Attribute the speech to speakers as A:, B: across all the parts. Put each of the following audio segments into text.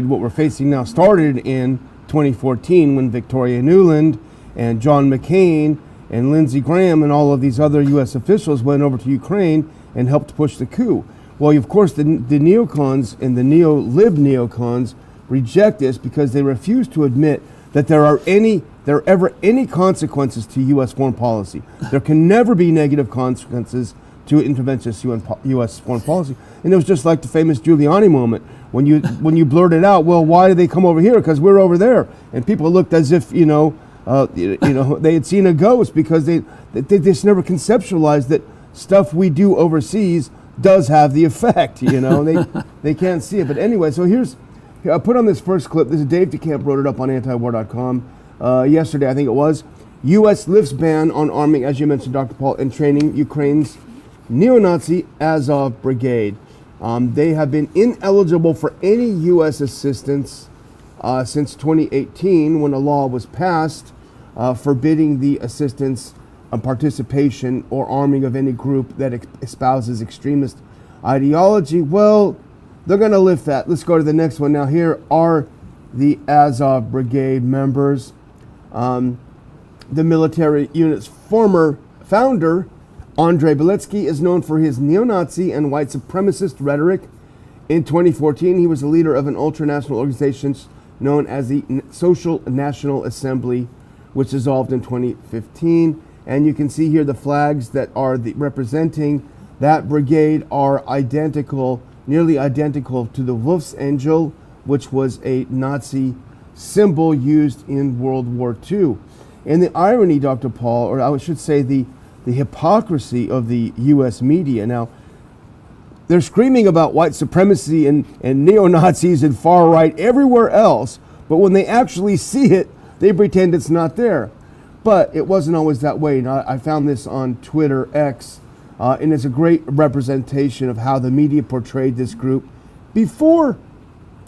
A: What we're facing now started in 2014 when Victoria Nuland and John McCain and Lindsey Graham and all of these other U.S. officials went over to Ukraine and helped push the coup. Well, of course, the neocons and the neo-lib neocons reject this because they refuse to admit that there are ever any consequences to U.S. foreign policy. There can never be negative consequences to interventionist U.S. foreign policy. And it was just like the famous Giuliani moment when you blurted out, well, why did they come over here? Because we're over there. And people looked as if, they had seen a ghost because they just never conceptualized that stuff we do overseas does have the effect, They can't see it. But anyway, so I put on this first clip. This is Dave DeCamp wrote it up on antiwar.com yesterday, I think it was. U.S. lifts ban on arming, as you mentioned, Dr. Paul, and training Ukraine's neo-Nazi Azov Brigade. They have been ineligible for any U.S. assistance since 2018 when a law was passed forbidding the assistance, participation, or arming of any group that espouses extremist ideology. Well, they're going to lift that. Let's go to the next one. Now, here are the Azov Brigade members. The military unit's former founder, Andrei Beletsky, is known for his neo-Nazi and white supremacist rhetoric. In 2014, he was the leader of an ultranational organization known as the Social National Assembly, which dissolved in 2015. And you can see here the flags that are representing that brigade are identical, nearly identical to the Wolf's Angel, which was a Nazi symbol used in World War II. And the irony, Dr. Paul, or I should say the hypocrisy of the U.S. media. Now, they're screaming about white supremacy and neo-Nazis and far right everywhere else, but when they actually see it, they pretend it's not there. But it wasn't always that way. Now, I found this on Twitter X, and it's a great representation of how the media portrayed this group before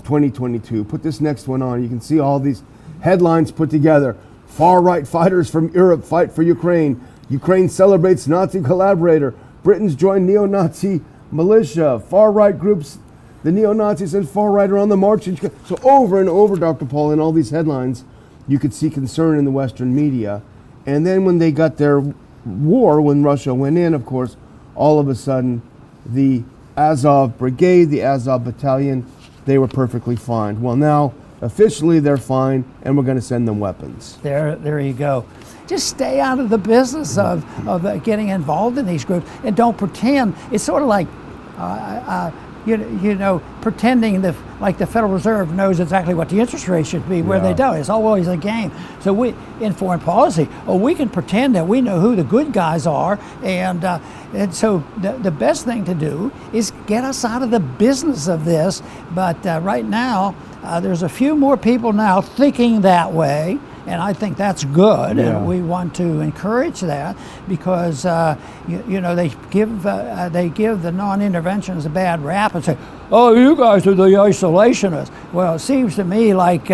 A: 2022. Put this next one on. You can see all these headlines put together. Far-right fighters from Europe fight for Ukraine. Ukraine celebrates Nazi collaborator. Britons join neo-Nazi militia. Far-right groups, the neo-Nazis and far-right are on the march. So over and over, Dr. Paul, in all these headlines, you could see concern in the Western media. And then when they got their war, when Russia went in, of course, all of a sudden, the Azov Brigade, the Azov Battalion, they were perfectly fine. Well, now, officially, they're fine, and we're going to send them weapons.
B: There you go. Just stay out of the business of getting involved in these groups, and don't pretend. It's sort of like, pretending that like the Federal Reserve knows exactly what the interest rate should be, where they don't. It's always a game. So we, in foreign policy, we can pretend that we know who the good guys are, and so the best thing to do is get us out of the business of this. But right now, there's a few more people now thinking that way, and I think that's good, and we want to encourage that because they give the non-interventionists a bad rap and say, "Oh, you guys are the isolationists." Well, it seems to me like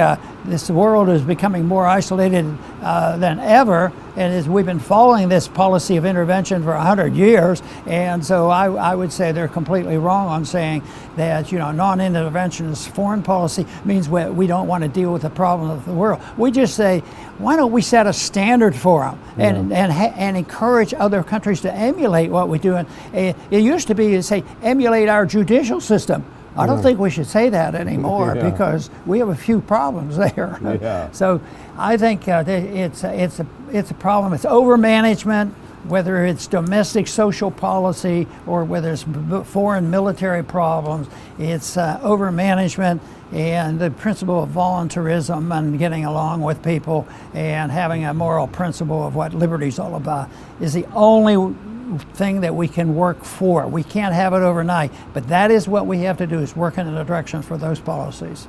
B: this world is becoming more isolated than ever, and as we've been following this policy of intervention for 100 years, and so I would say they're completely wrong on saying that non-interventionist foreign policy means we don't want to deal with the problem of the world. We just say, why don't we set a standard for them and encourage other countries to emulate what we do? And it used to be to say emulate our judicial system. I don't think we should say that anymore because we have a few problems there. So I think it's a problem. It's overmanagement, whether it's domestic social policy or whether it's foreign military problems. It's overmanagement and the principle of voluntarism and getting along with people and having a moral principle of what liberty is all about is the only thing that we can work for. We can't have it overnight, but that is what we have to do, is work in the direction for those policies.